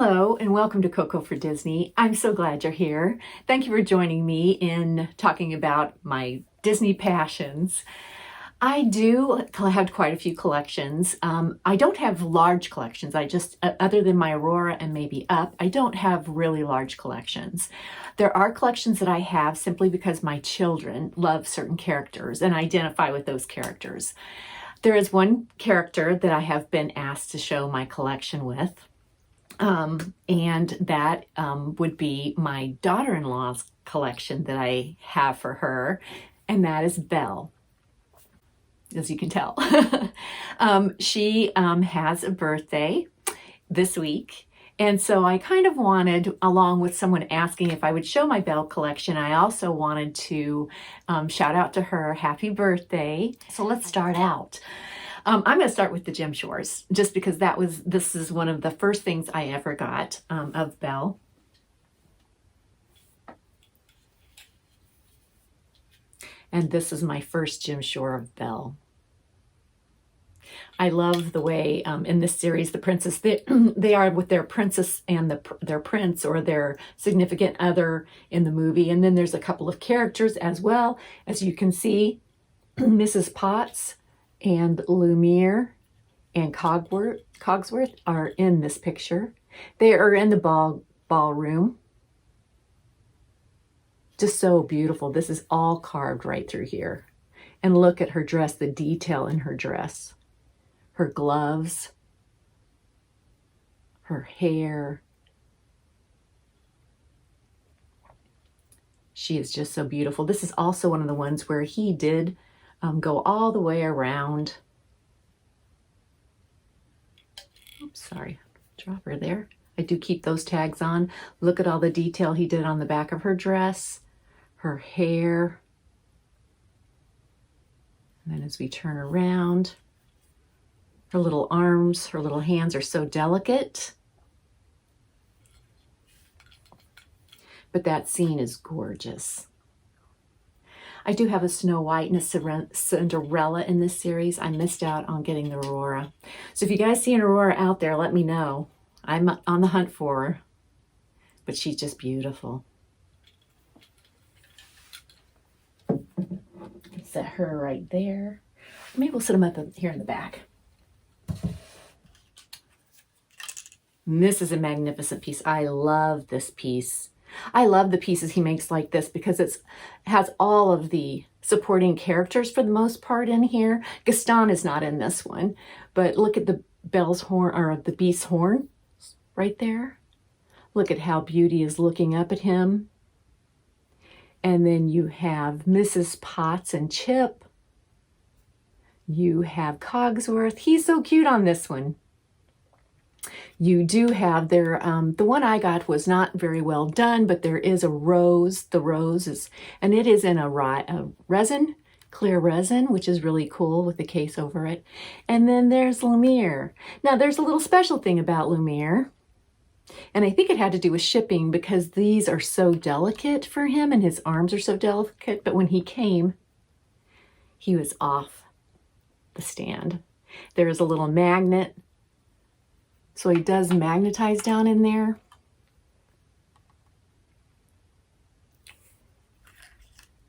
Hello and welcome to Coco for Disney. I'm so glad you're here. Thank you for joining me in talking about my Disney passions. I do have quite a few collections. I don't have large collections. I just, other than my Aurora and maybe Up, I don't have really large collections. There are collections that I have simply because my children love certain characters and identify with those characters. There is one character that I have been asked to show my collection with. And that would be my daughter-in-law's collection that I have for her, and that is Belle, as you can tell. She has a birthday this week, and so I kind of wanted, along with someone asking if I would show my Belle collection, I also wanted to shout out to her, happy birthday. So let's start out. I'm going to start with the Gem Shores, just because this is one of the first things I ever got of Belle. And this is my first Gem Shore of Belle. I love the way in this series, the princess, they are with their princess and their prince or their significant other in the movie. And then there's a couple of characters as well. As you can see, Mrs. Potts and Lumiere and Cogsworth are in this picture. They are in the ballroom. Just so beautiful. This is all carved right through here. And look at her dress, the detail in her dress. Her gloves, her hair. She is just so beautiful. This is also one of the ones where he did go all the way around. Oops, sorry, drop her there. I do keep those tags on. Look at all the detail he did on the back of her dress, her hair. And then as we turn around, her little arms, her little hands are so delicate. But that scene is gorgeous. I do have a Snow White and a Cinderella in this series. I missed out on getting the Aurora. So if you guys see an Aurora out there, let me know. I'm on the hunt for her. But she's just beautiful. Set her right there. Maybe we'll set them up here in the back. And this is a magnificent piece. I love this piece. I love the pieces he makes like this because it has all of the supporting characters for the most part in here. Gaston is not in this one, but look at the Belle's horn, or the beast's horn right there. Look at how Beauty is looking up at him. And then you have Mrs. Potts and Chip. You have Cogsworth. He's so cute on this one. You do have their, the one I got was not very well done, but there is a rose. The rose is, and it is in a resin, clear resin, which is really cool with the case over it. And then there's Lumiere. Now there's a little special thing about Lumiere, and I think it had to do with shipping because these are so delicate for him and his arms are so delicate, but when he came, he was off the stand. There is a little magnet. So he does magnetize down in there.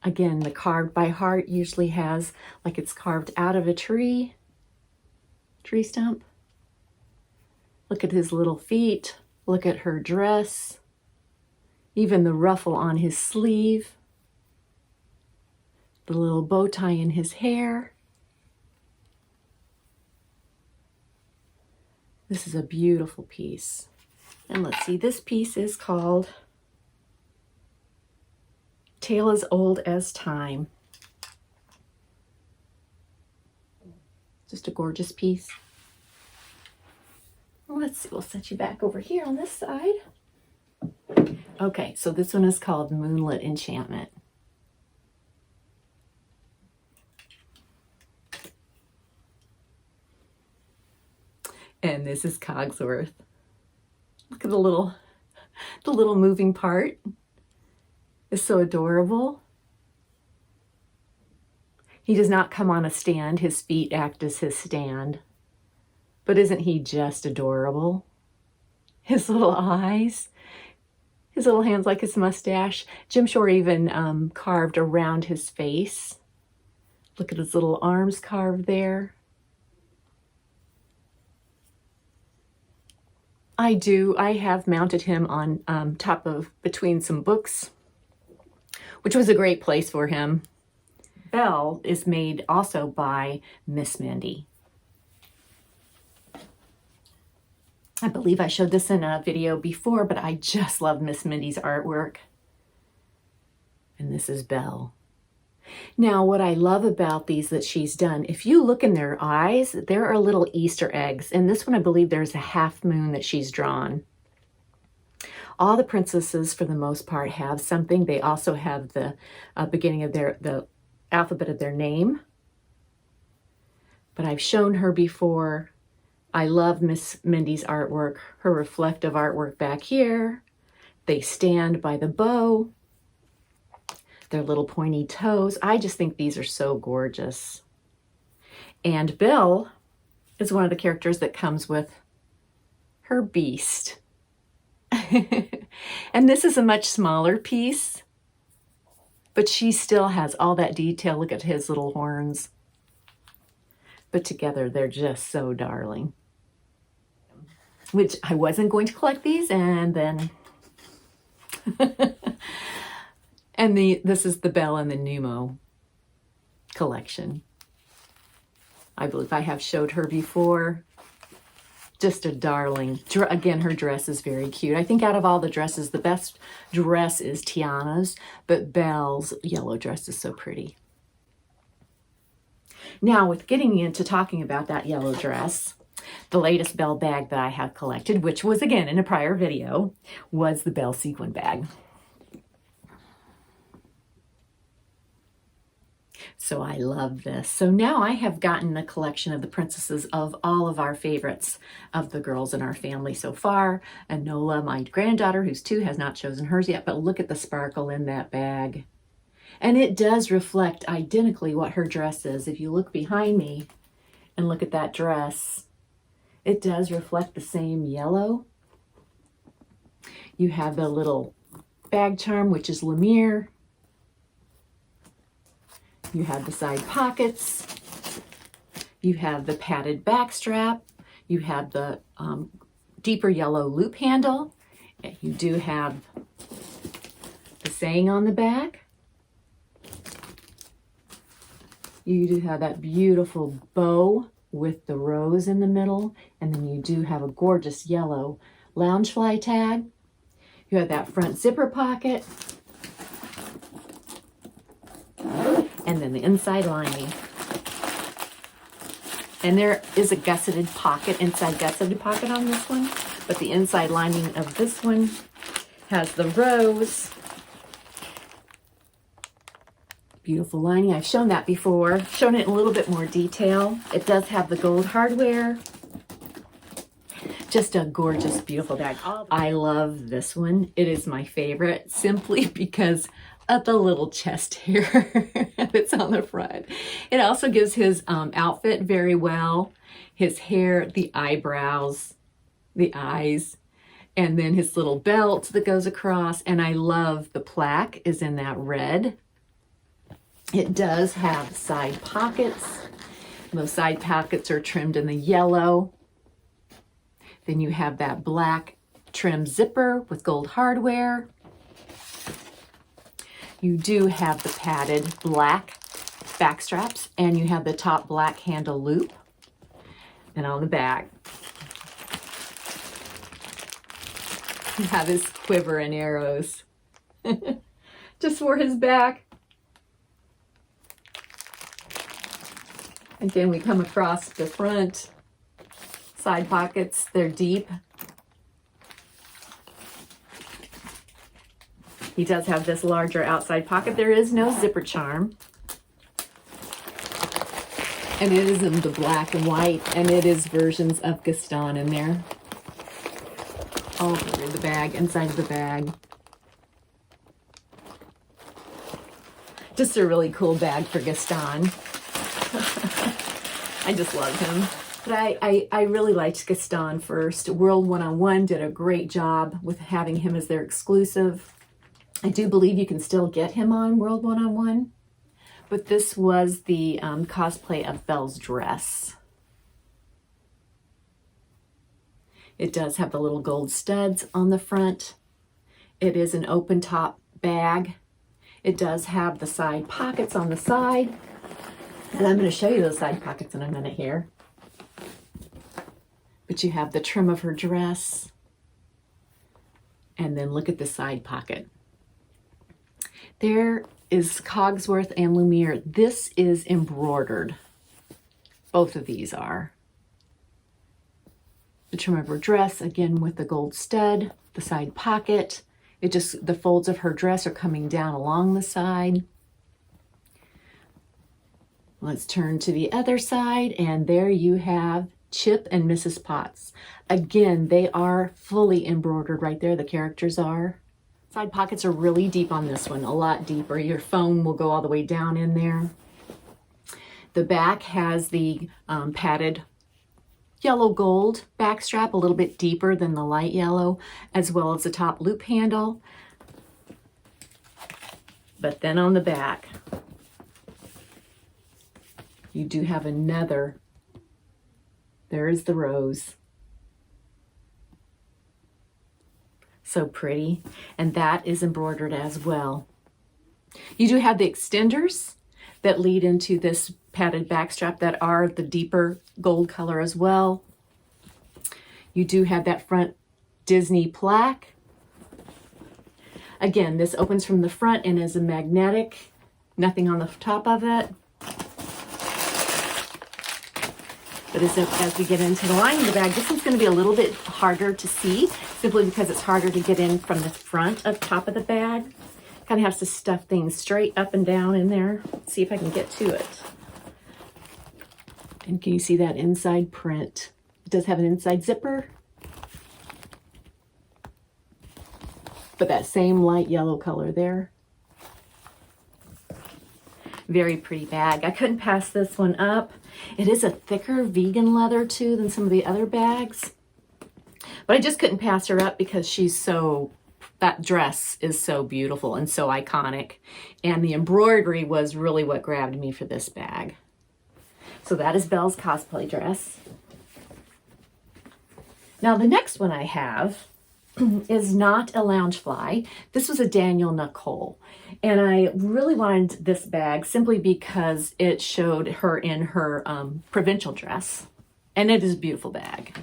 Again, the carved by heart usually has, like it's carved out of a tree stump. Look at his little feet. Look at her dress. Even the ruffle on his sleeve. The little bow tie in his hair. This is a beautiful piece. And let's see, this piece is called Tale as Old as Time. Just a gorgeous piece. Let's see, we'll set you back over here on this side. Okay, so this one is called Moonlit Enchantment. And this is Cogsworth. Look at the little moving part. It's so adorable. He does not come on a stand. His feet act as his stand. But isn't he just adorable? his little eyes, his little hands like his mustache. Jim Shore even carved around his face. Look at his little arms carved there. I have mounted him on top of between some books, which was a great place for him. Belle is made also by Miss Mindy. I believe I showed this in a video before, but I just love Miss Mindy's artwork. And this is Belle. Now, what I love about these that she's done, if you look in their eyes, there are little Easter eggs. In this one, I believe there's a half moon that she's drawn. All the princesses, for the most part, have something. They also have the beginning of the alphabet of their name. But I've shown her before. I love Miss Mindy's artwork, her reflective artwork back here. They stand by the bow. Their little pointy toes. I just think these are so gorgeous. And Belle is one of the characters that comes with her beast. And this is a much smaller piece, but she still has all that detail. Look at his little horns. But together, they're just so darling. Which I wasn't going to collect these, and then... And this is the Belle and the Nemo collection. I believe I have showed her before. Just a darling. Again, her dress is very cute. I think out of all the dresses, the best dress is Tiana's, but Belle's yellow dress is so pretty. Now, with getting into talking about that yellow dress, the latest Belle bag that I have collected, which was again in a prior video, was the Belle sequin bag. So I love this. So now I have gotten a collection of the princesses of all of our favorites of the girls in our family so far. And Nola, my granddaughter, who's 2, has not chosen hers yet, but look at the sparkle in that bag. And it does reflect identically what her dress is. If you look behind me and look at that dress, it does reflect the same yellow. You have the little bag charm, which is Lumiere. You have the side pockets. You have the padded back strap. You have the deeper yellow loop handle. You do have the saying on the back. You do have that beautiful bow with the rose in the middle. And then you do have a gorgeous yellow loungefly tag. You have that front zipper pocket. And then the inside lining. And there is a gusseted pocket, inside gusseted pocket on this one, but the inside lining of this one has the rose. Beautiful lining. I've shown that before, shown it in a little bit more detail. It does have the gold hardware. Just a gorgeous, beautiful bag. I love this one. It is my favorite simply because of the little chest hair that's on the front. It also gives his outfit very well. His hair, the eyebrows, the eyes, and then his little belt that goes across. And I love the plaque is in that red. It does have side pockets. Those side pockets are trimmed in the yellow. Then you have that black trim zipper with gold hardware. You do have the padded black back straps, and you have the top black handle loop. And on the back, you have his quiver and arrows just for his back. Again, we come across the front side pockets. They're deep. He does have this larger outside pocket. There is no zipper charm. And it is in the black and white, and it is versions of Gaston in there. All over the bag, inside of the bag. Just a really cool bag for Gaston. I just love him. But I really liked Gaston first. World 101 did a great job with having him as their exclusive. I do believe you can still get him on World 101. But this was the cosplay of Belle's dress. It does have the little gold studs on the front. It is an open top bag. It does have the side pockets on the side. And I'm going to show you those side pockets in a minute here. But you have the trim of her dress. And then look at the side pocket. There is Cogsworth and Lumiere. This is embroidered. Both of these are. The trim of her dress, again with the gold stud, the side pocket. The folds of her dress are coming down along the side. Let's turn to the other side, and there you have Chip and Mrs. Potts. Again, they are fully embroidered right there, the characters are. Side pockets are really deep on this one, a lot deeper. Your phone will go all the way down in there. The back has the padded yellow gold back strap, a little bit deeper than the light yellow, as well as the top loop handle. But then on the back, you do have another. There is the rose. So pretty. And that is embroidered as well. You do have the extenders that lead into this padded backstrap that are the deeper gold color as well. You do have that front Disney plaque. Again, this opens from the front and is a magnetic. Nothing on the top of it. But as we get into the lining of the bag, this one's going to be a little bit harder to see, simply because it's harder to get in from the front of top of the bag. Kind of has to stuff things straight up and down in there. Let's see if I can get to it. And can you see that inside print? It does have an inside zipper. But that same light yellow color there. Very pretty bag. I couldn't pass this one up. It is a thicker vegan leather too than some of the other bags. But I just couldn't pass her up because that dress is so beautiful and so iconic. And the embroidery was really what grabbed me for this bag. So that is Belle's cosplay dress. Now the next one I have is not a Loungefly. This was a Daniel Nicole. And I really wanted this bag simply because it showed her in her provincial dress. And it is a beautiful bag.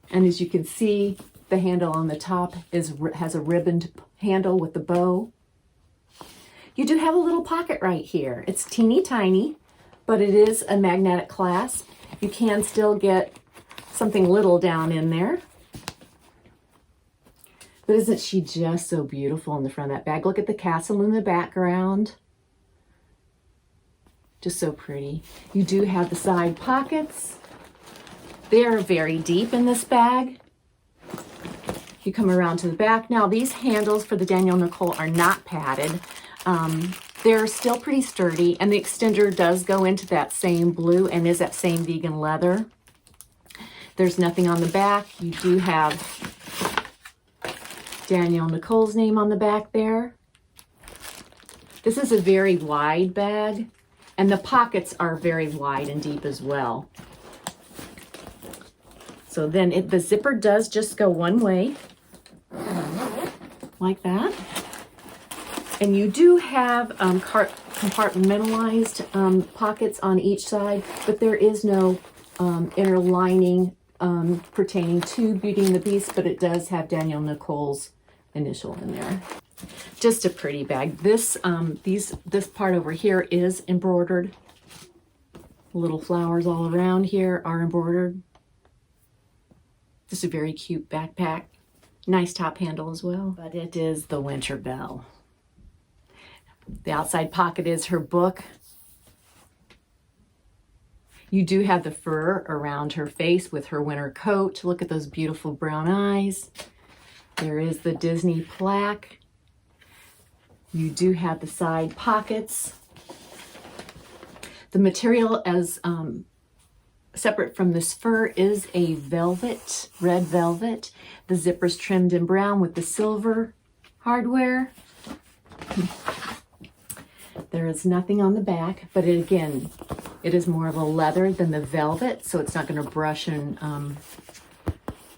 And as you can see, the handle on the top has a ribboned handle with the bow. You do have a little pocket right here. It's teeny tiny, but it is a magnetic clasp. You can still get something little down in there. But isn't she just so beautiful in the front of that bag? Look at the castle in the background. Just so pretty. You do have the side pockets. They are very deep in this bag. You come around to the back. Now these handles for the Daniel Nicole are not padded. They're still pretty sturdy, and the extender does go into that same blue and is that same vegan leather. There's nothing on the back. You do have Daniel Nicole's name on the back there. This is a very wide bag, and the pockets are very wide and deep as well. So then the zipper does just go one way, like that. And you do have compartmentalized pockets on each side, but there is no inner lining pertaining to Beauty and the Beast, but it does have Daniel Nicole's initial in there. Just a pretty bag. This part over here is embroidered. Little flowers all around here are embroidered. Just a very cute backpack. Nice top handle as well. But it is the Winter Belle. The outside pocket is her book. You do have the fur around her face with her winter coat. Look at those beautiful brown eyes. There is the Disney plaque. You do have the side pockets. The material as separate from this fur is a velvet, red velvet. The zipper's trimmed in brown with the silver hardware. There is nothing on the back, but again, it is more of a leather than the velvet, so it's not going to brush and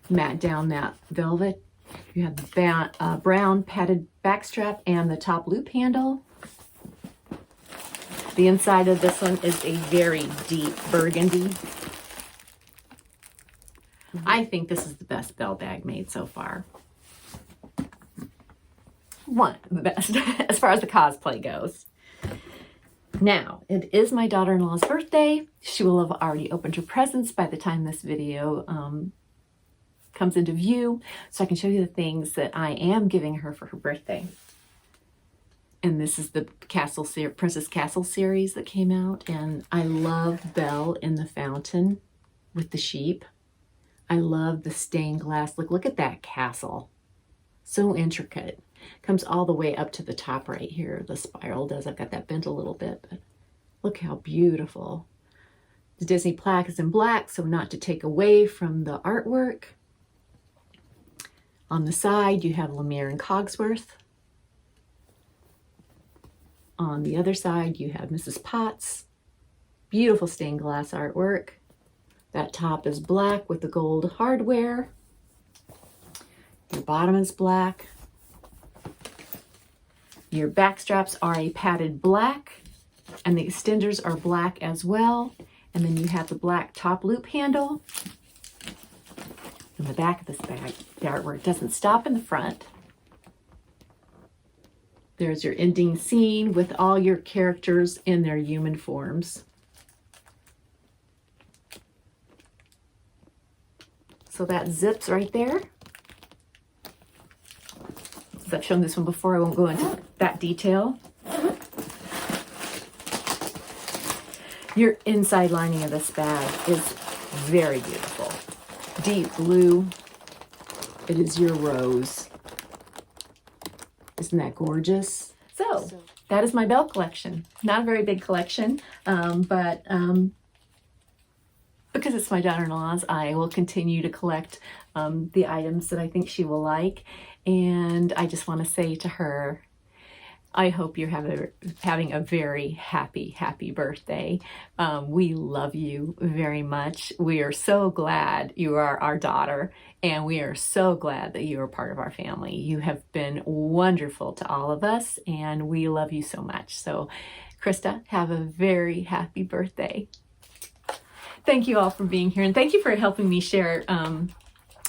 mat down that velvet. You have the brown padded backstrap and the top loop handle. The inside of this one is a very deep burgundy. I think this is the best bell bag made so far. One of the best as far as the cosplay goes. Now, it is my daughter-in-law's birthday. She will have already opened her presents by the time this video comes into view, so I can show you the things that I am giving her for her birthday. And this is the Princess Castle series that came out, and I love Belle in the fountain with the sheep. I love the stained glass. Look at that castle. So intricate. Comes all the way up to the top right here. The spiral does. I've got that bent a little bit, but look how beautiful. The Disney plaque is in black, so not to take away from the artwork. On the side, you have Lemire and Cogsworth. On the other side, you have Mrs. Potts. Beautiful stained glass artwork. That top is black with the gold hardware. Your bottom is black. Your back straps are a padded black, and the extenders are black as well. And then you have the black top loop handle. In the back of this bag, the artwork doesn't stop in the front. There's your ending scene with all your characters in their human forms. So that zips right there. As I've shown this one before, I won't go into that detail. Your inside lining of this bag is very beautiful. Deep blue. It is your rose. Isn't that gorgeous? So that is my Belle collection. Not a very big collection, but because it's my daughter-in-law's, I will continue to collect the items that I think she will like. And I just want to say to her, I hope you're having a very happy birthday. We love you very much. We are so glad you are our daughter, and we are so glad that you are part of our family. You have been wonderful to all of us, and we love you so much. So, Krista, have a very happy birthday. Thank you all for being here, and thank you for helping me share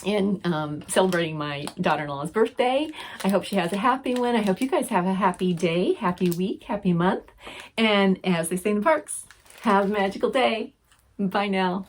in celebrating my daughter-in-law's birthday. I hope she has a happy one. I hope you guys have a happy day, happy week, happy month. And as they say in the parks, have a magical day. Bye now.